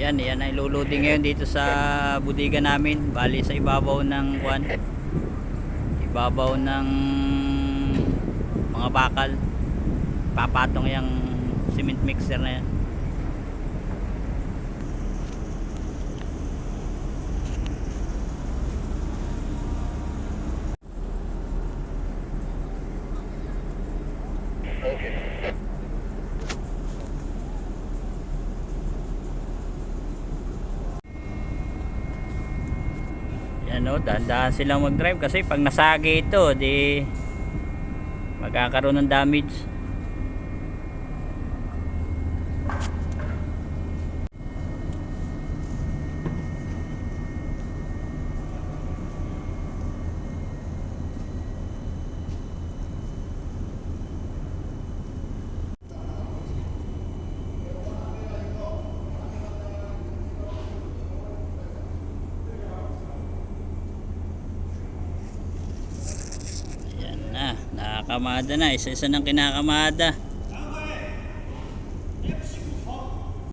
Yan, yan ay luluding ngayon dito sa budiga namin. Bali sa ibabaw ng ibabaw ng mga bakal. Papatong yung cement mixer na yan. Yan o, dahan-dahan silang mag-drive kasi pag nasagi ito, di magkakaroon ng damage. Nakakamada na, isa-isa ng kinakamada.